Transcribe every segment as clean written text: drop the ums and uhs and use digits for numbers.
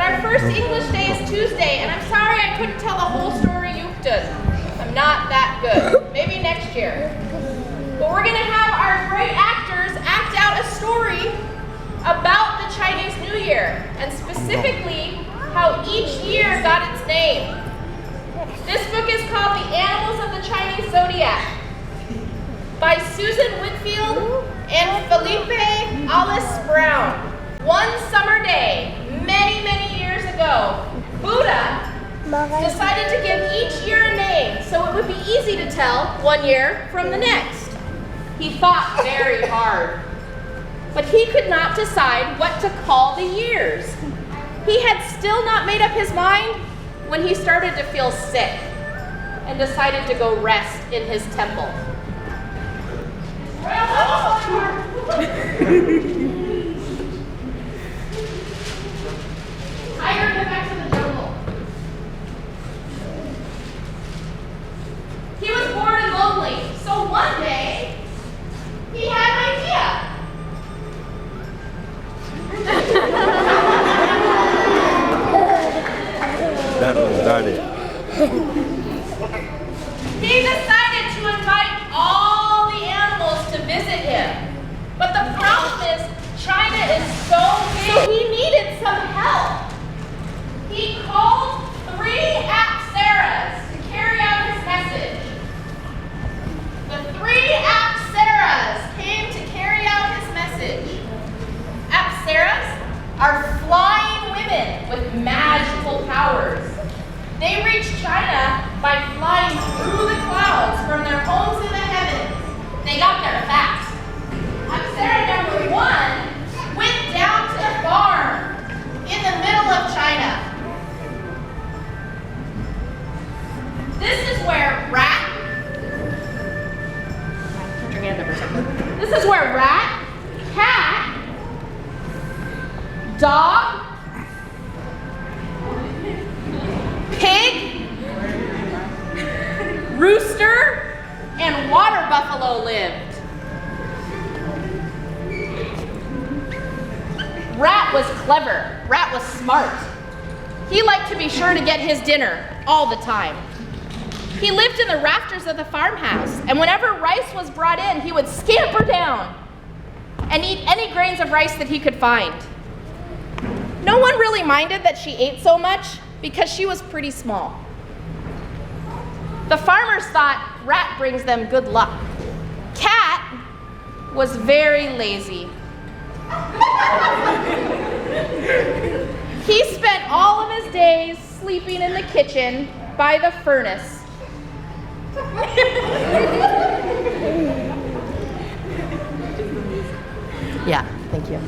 our first English day is Tuesday, and I'm sorry I couldn't tell the whole story you did. I'm not that good. Maybe next year. But we're gonna have our great actors act out a story about the Chinese New Year, and specifically how each year got its name. This book is called The Animals of the Chinese Zodiac by Susan Whitfield and Felipe Alice Brown. One summer day, many, many years ago, Buddha decided to give each year a name so it would be easy to tell one year from the next. He thought very hard, but he could not decide what to call the years. He had still not made up his mind when he started to feel sick and decided to go rest in his temple. Tiger, get back to the jungle. He was bored and lonely, so one day he had an idea. That was not it. He decided to invite all the animals to visit him. But the problem is, China is so big, so he needed some help. He called 3 apsaras to carry out his message. The 3 apsaras came to carry out his message. Apsaras are flying women with magical powers. They reached China by flying through the clouds from their homes in the heavens. They got there fast. Apsara number 1 went down to the farm in the middle of China. This is where rat, cat, dog, pig, rooster, and water buffalo lived. Rat was clever. Rat was smart. He liked to be sure to get his dinner all the time. He lived in the rafters of the farmhouse, and whenever rice was brought in, he would scamper down and eat any grains of rice that he could find. No one really minded that she ate so much because she was pretty small. The farmers thought rat brings them good luck. Cat was very lazy. He spent all of his days sleeping in the kitchen by the furnace. Yeah, thank you.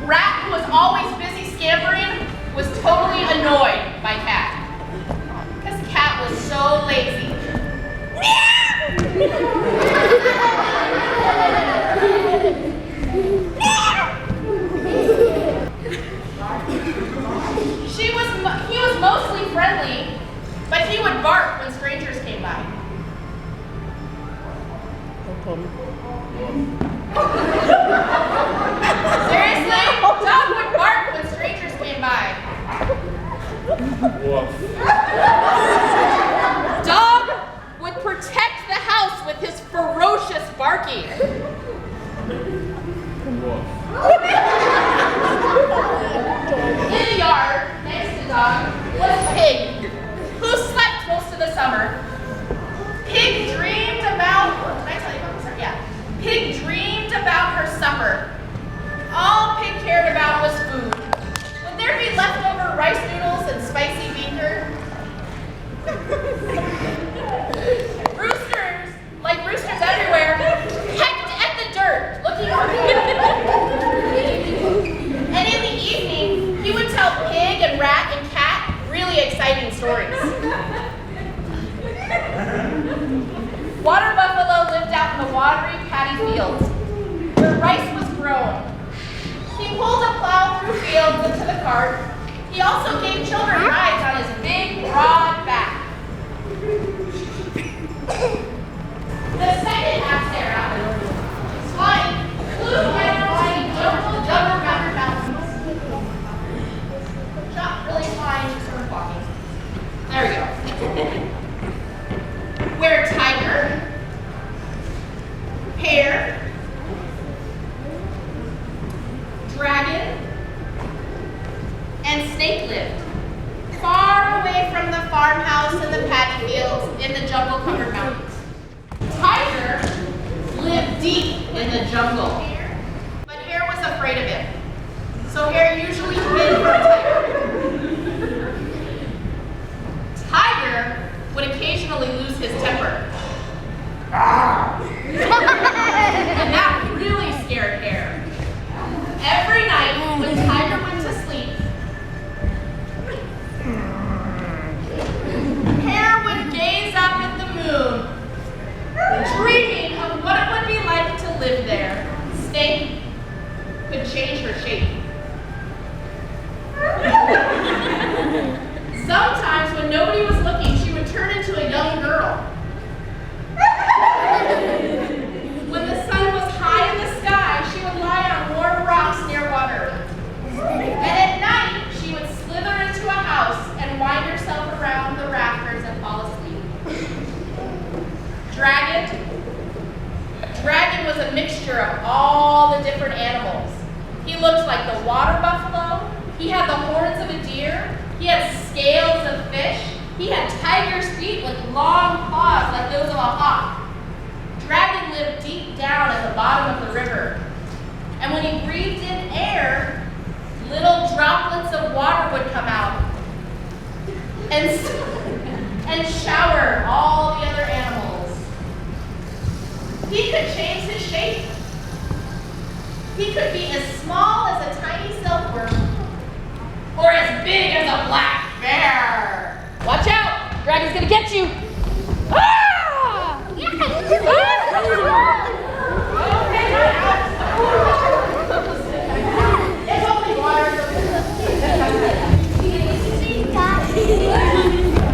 Rat, who was always busy scampering, was totally annoyed by Cat. Because Cat was so lazy. He was mostly friendly, but he would bark when strangers came by. Seriously? Dog would bark when strangers came by. Dog would protect the house with his ferocious barking. In the yard, next to Dog, was Pig, who slept most of the summer. Pig dreamed about, did I tell you about this? Yeah. Pig dreamed about her supper. All Pig cared about was food. Would there be leftover rice noodles and spicy bean curd? Roosters, like roosters everywhere, pecked at the dirt, looking for food. And in the evening, he would tell Pig and Rat and Cat really exciting stories. Water buffalo lived out in the watery paddy fields, where rice was grown. He pulled a plow through fields into the cart. He also gave children rides on his big, broad back. The second Apsara, flying, flew where tiger, hare, dragon, and snake lived, far away from the farmhouse and the paddy fields in the jungle-covered mountains. Tiger lived deep in the jungle, but Hare was afraid of him, so Hare usually hid from Tiger. Tiger would occasionally lose his temper. And that really scared Hare. Every night when Tiger went to sleep, Hare would gaze up at the moon, dreaming of what it would be like to live there. Snake could change her shape. Sometimes when nobody was looking, she would turn into a young girl. When the sun was high in the sky, she would lie on warm rocks near water. And at night, she would slither into a house and wind herself around the rafters and fall asleep. Dragon was a mixture of all the different animals. He looked like the water buffalo. He had the horns of a deer. He had scales of fish. He had tiger's feet with long claws like those of a hawk. Dragon lived deep down at the bottom of the river. And when he breathed in air, little droplets of water would come out and shower all the other animals. He could change his shape. He could be as small as a tiny silkworm or as big as a black bear. Watch out! Dragon's gonna get you! Ah! It's only water.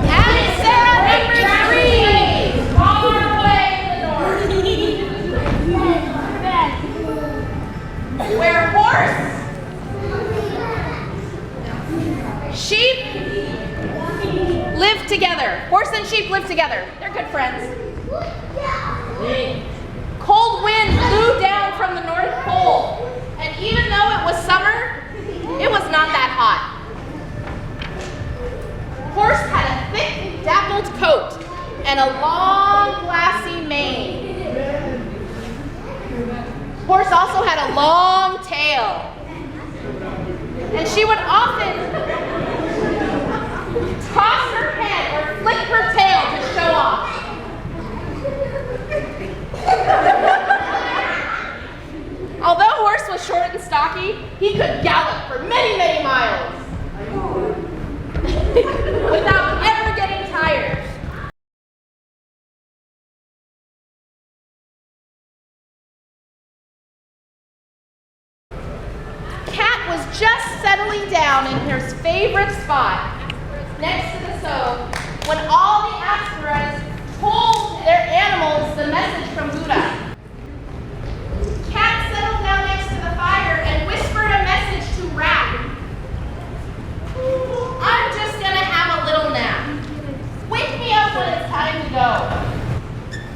And Sarah number 3, far away in the north. Where horse, sheep live together. Horse and sheep live together. They're good friends. Cold wind blew down from the North Pole, and even though it was summer, it was not that hot. Horse had a thick, dappled coat and a long, glassy mane. Horse also had a long tail, and she would often toss her head or flick her tail to show off. Although Horse was short and stocky, he could gallop for many, many miles without ever getting tired. Cat was just settling down in her favorite spot next to the stove when all the Asteras told their animals the message from Buddha. Cat settled down next to the fire and whispered a message to Rat. I'm just gonna have a little nap. Wake me up when it's time to go.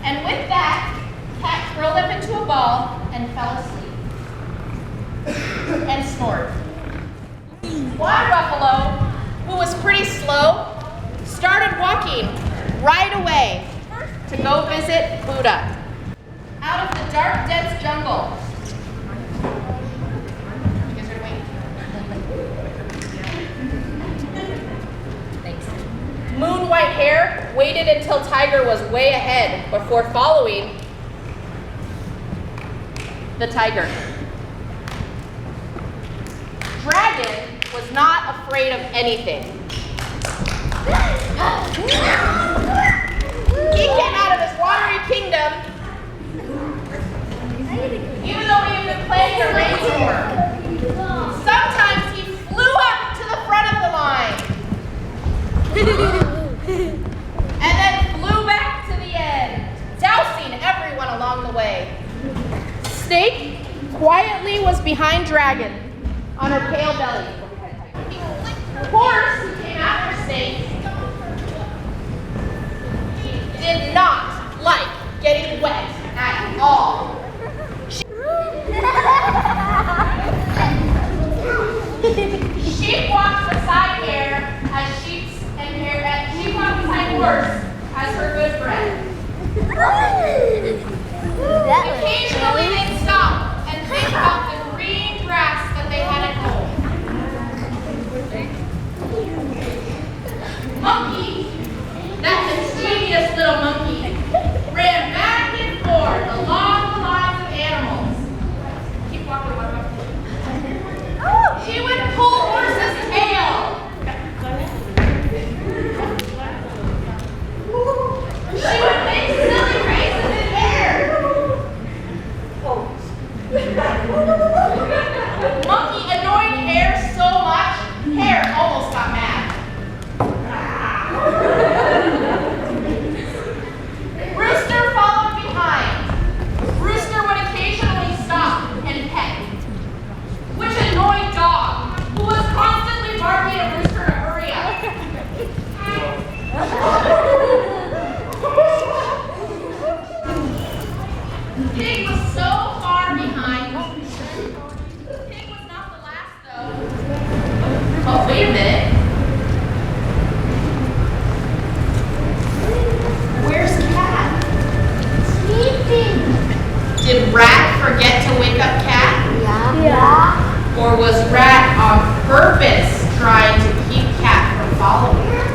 And with that, Cat curled up into a ball and fell asleep. And snored. Water Buffalo, who was pretty slow, started walking right away to go visit Buddha out of the dark, dense jungle. You guys ready to wait? Thanks. Moon White Hare waited until Tiger was way ahead before following the tiger. Dragon was not afraid of anything. He came out of his watery kingdom, even though he had been playing a rainstorm. Sometimes he flew up to the front of the line, and then flew back to the end, dousing everyone along the way. Snake quietly was behind Dragon on her pale belly. Horse, who came after Snake, did not like getting wet at all. Sheep walked beside Hare as sheep's and Hare, and she walked beside Horse as her good friend. Occasionally they'd stop and think about the green grass that they had at home. Monkey, that mischievous little monkey, ran back and forth along the lines of animals. Keep walking, She would pull Horse's tail. She would make silly races in air. Monkey annoyed Hare so much, Hare almost got mad. Rooster followed behind. Rooster would occasionally stop and pet, which annoyed Dog, who was constantly barking at Rooster to hurry up. Pig was so far behind. Pig was not the last, though. Oh, wait a minute. Where's Cat? Sleeping. Did Rat forget to wake up Cat? Yeah. Or was Rat on purpose trying to keep Cat from following her?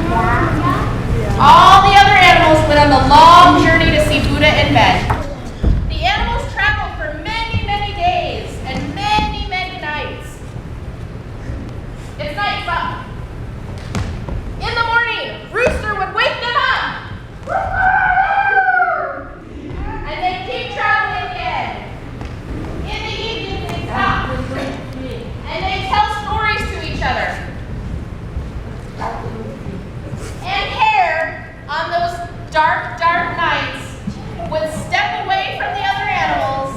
Yeah. All the other animals went on the long journey to see Buddha in bed. The animals traveled for many, many days and many, many nights. It's night's up. In the morning, Rooster would wake them up. And they'd keep traveling again. In the evening, they'd stop. And they'd tell stories to each other. And Hare, on those dark, dark nights, would step away from the other animals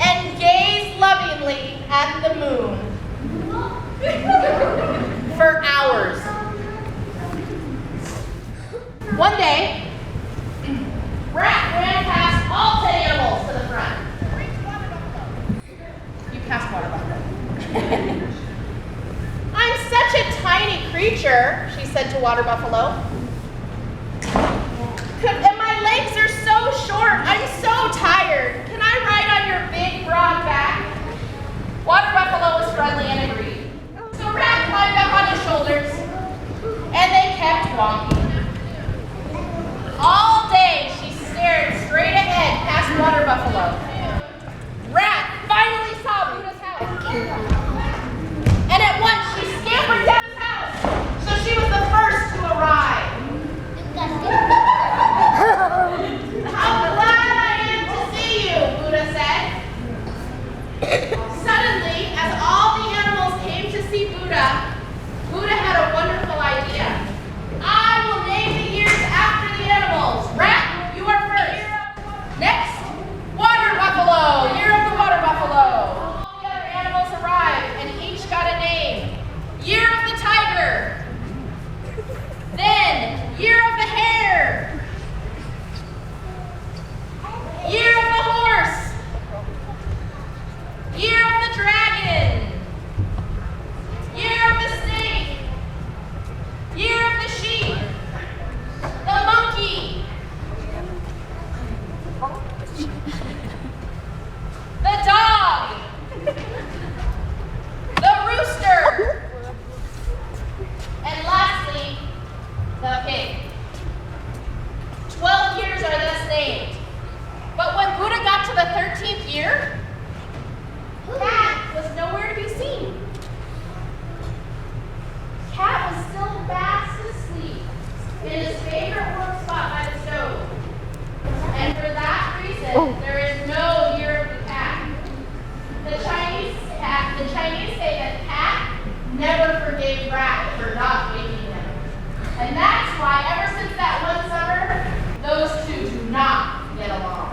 and gaze lovingly at the moon for hours. One day, Rat ran past all 10 animals to the front. You passed Water Buffalo. I'm such a tiny creature, she said to Water Buffalo. And my legs are so short. I'm so tired. Can I ride on your big, broad back? Water Buffalo was friendly and agreed. So Rat climbed up on his shoulders, and they kept walking. All day, she stared straight ahead past Water Buffalo. Rat finally saw Buddha's house. And at once, she scampered down his house, so she was the first to arrive. How glad I am to see you, Buddha said. Suddenly, as all the animals came to see Buddha, Buddha had a wonderful idea. I will name the years after the animals. Rat, you are first. Next, Water Buffalo, year of the Water Buffalo. All the other animals arrived and each got a name. Year of the Tiger. Then, year of the Hare. Year of the Horse. Year of the Dragon. Year of the Snake. Year of the Sheep. The Monkey. The Dog. The Rooster. And lastly, the Pig. 12 years are thus named. But when Buddha got to the 13th year, Cat was nowhere to be seen. Cat was still fast asleep in his favorite work spot by the stove. And for that reason, there is no year of the cat. The Chinese say that Cat never forgave Rat for not waking him. And that's why ever since that one summer, those two do not get along.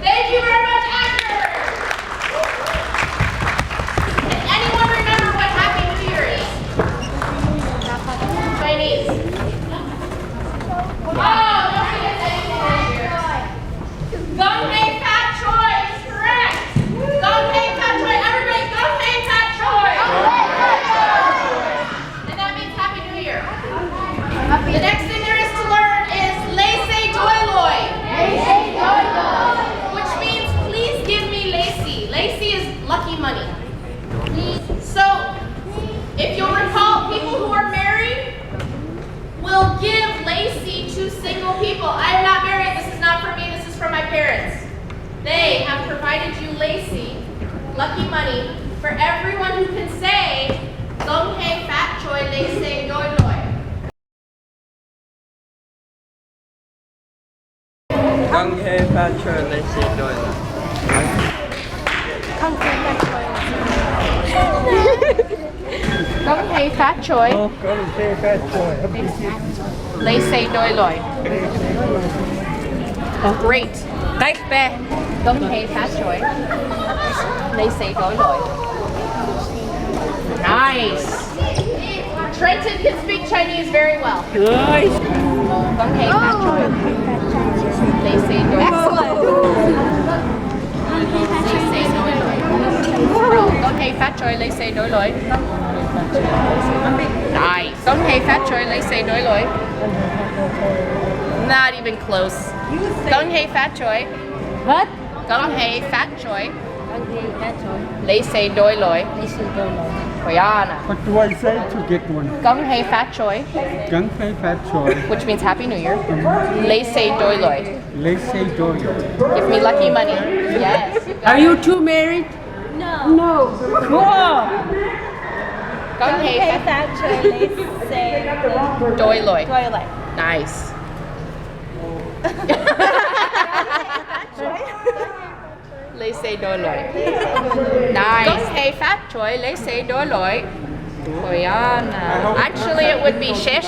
Thank you very much, actors! Can anyone remember what Happy New Year is? Chinese. The next thing there is to learn is Laissez Doiloi. Which means please give me Lacey. Lacey is lucky money. So, if you'll recall, people who are married will give Lacey to single people. I am not married. This is not for me. This is for my parents. They have provided you Lacey, lucky money, for everyone who can say, Gong Hei Fat Choi Laissez Doiloi. Gong Hei Fat Choi Laissez Doiloi. Gong Hei Fat Choi Laissez Doiloi. Great. Gong Hei Fat Choi Laissez Doiloi. Nice. Trenton can speak Chinese very well. Nice. Gong Hei Fat Choi Laissez Doiloi. Laissez Doiloi. Gong Hei Fat Choi Laissez Doiloi. Nice. Gong Hei Fat Choi Laissez Doiloi. Not even close. Gong Hei Fat Choi. What? Gong Hei Fat Choi Laissez Doiloi. Koyana. What do I say to get one? Gong Hei Fat Choi, Gun pay fat choy. which means Happy New Year. Laissez Doiloi. Laissez doyo. Give me lucky money. Yes. Are you two married? No. Cool. Gong Hei Fat Doiloi. Nice. Laissez Doiloi. Nice. Gong Hei Fat Choi Laissez Doiloi. Koyana. Actually, it would be She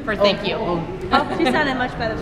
for thank you. Oh, she sounded much better.